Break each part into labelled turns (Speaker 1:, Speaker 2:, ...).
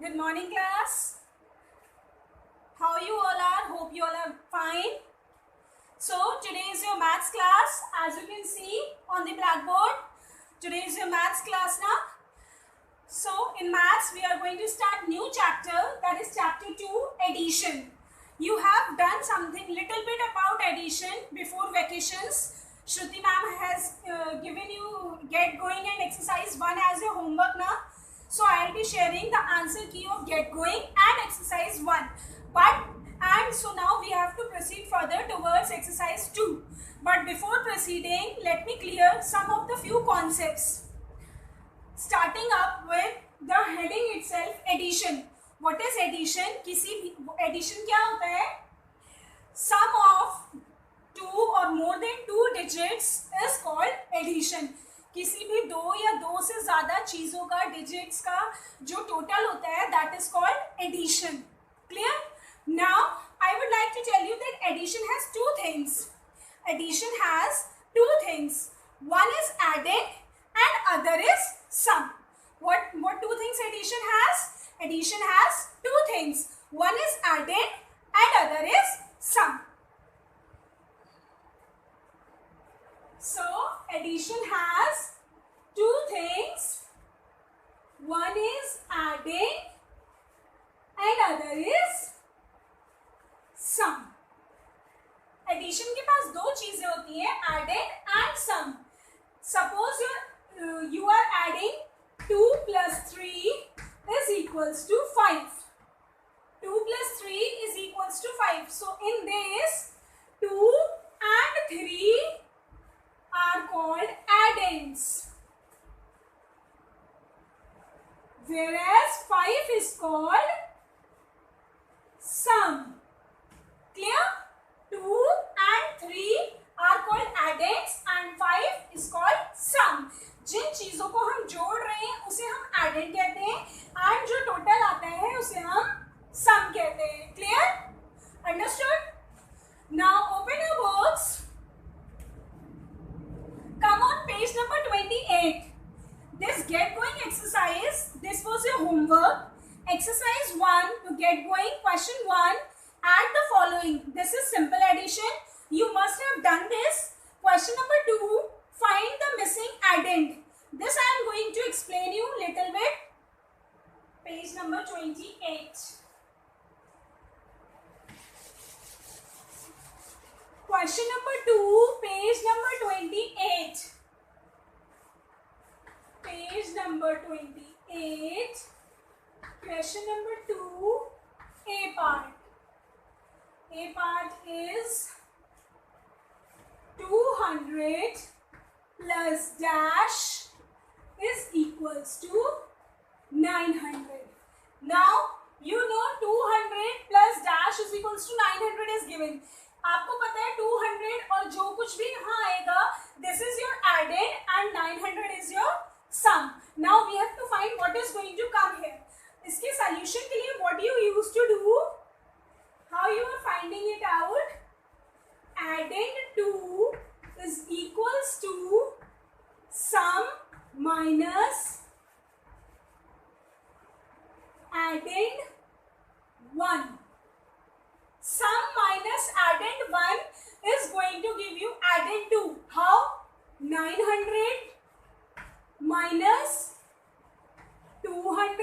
Speaker 1: Good morning, class. How you all are? Hope you all are fine. So today is your maths class. As you can see on the blackboard, today is your maths class now. So in maths, we are going to start new chapter, that is chapter 2, addition. You have done something little bit about addition before vacations. Shruti ma'am has given you get going and exercise 1 as your homework now. So I will be sharing the answer key of get going and exercise 1. So now we have to proceed further towards exercise 2. But before proceeding, let me clear some of the few concepts. Starting up with the heading itself, addition. What is addition? Addition क्या होता है? Sum of 2 or more than 2 digits is called addition. किसी भी 2 या 2 से ज़्यादा चीज़ों का digits का जो total होता है, that is called addition. Clear? Now I would like to tell you that addition has 2 things. Addition has 2 things. One is adding and other is sum. What 2 things addition has? Addition has 2 things. One is adding and other is sum. So addition has 2 things. One is adding and other is sum. Addition के पास 2 चीजें होती हैं, adding and sum. Suppose you are adding 2 plus 3 is equals to 5. 2 plus 3 is equals to 5. So in this, 2 and 3 are called addends, whereas 5 is called sum. Clear? 2 and 3 are called addends and 5 is called sum. जिन चीजों को हम जोड़ रहे हैं उसे हम addend कहते हैं and जो total आता है उसे हम sum कहते हैं. Clear? Understood? Now open your books. Come on page number 28. This get going exercise, this was your homework. Exercise 1 to get going, question 1. Add the following. This is simple addition. You must have done this. Question number 2. Find the missing addend. This I am going to explain you little bit. Page number 28. Question number 2, page number 28. Page number 28. Question number 2, A part. A part is 200 plus dash is equals to 900. Now you know 200 plus dash is equals to 900 is given. आपको पता है 200 और जो कुछ भी यहाँ आएगा, this is your addend and 900 is your sum. Now we have to find what is going to come here. इसके solution के लिए what you used to do? How you are finding it out? Addend 2 is equals to sum minus addend 1. Sum minus addend 1 is going to give you addend 2. How? 900 minus 200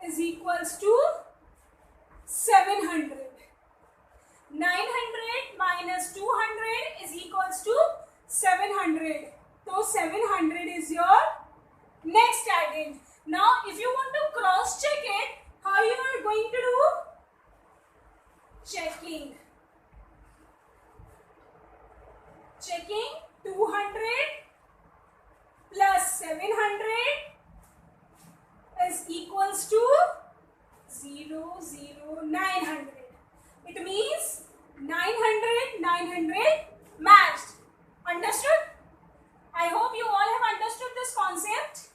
Speaker 1: is equals to 700. 900 minus 200 is equals to 700. So 700 is your next addend. Now if you want to cross check it, how you are going to do? Checking 200 plus 700 is equals to 900. It means 900 matched. Understood? I hope you all have understood this concept.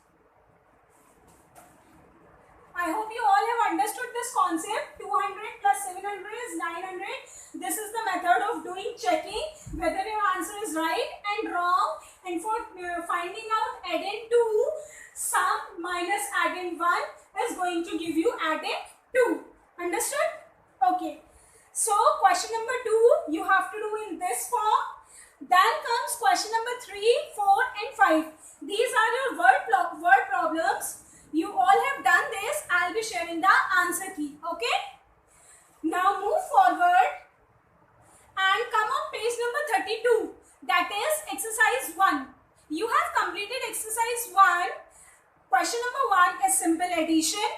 Speaker 1: I hope you all have understood this concept. 200 plus 700 is 900. This is the method of doing checking whether your answer is right and wrong. And for finding out addend 2, sum minus addend 1 is going to give you adding 2. Understood? Okay. So question number 2 you have to do in this form. Then comes question number 3, 4 and 5. These are your word problems. You all have done this. I'll be sharing the answer key. Okay. Now move forward and come on page number 32. That is exercise 1. You have completed exercise 1. Question number 1 is simple addition.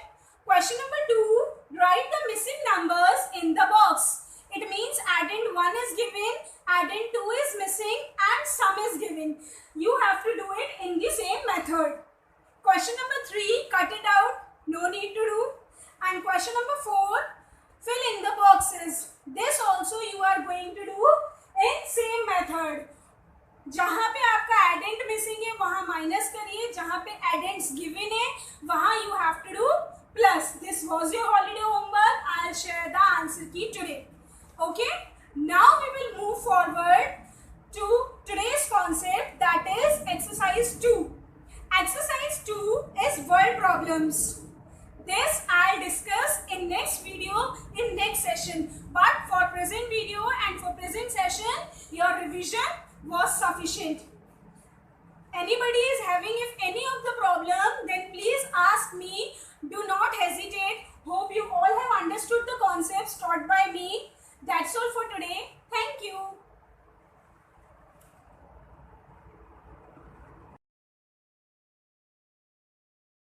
Speaker 1: Question number 2, write the missing numbers in the box. It means addend 1 is given, addend 2 is missing and sum is given. You have to do it in the same method. Question number 3, cut it out. No need to do. And question number 4, fill in the boxes. This also you are going to do in same method. जहाँ पे आपका एडेंट missing है वहाँ minus करिए, जहाँ पे addends given है वहाँ you have to do plus. This was your holiday homework. I will share the answer key today. Okay, now we will move forward to today's concept, that is exercise 2. Exercise 2 is word problems. This I'll discuss in next video, in next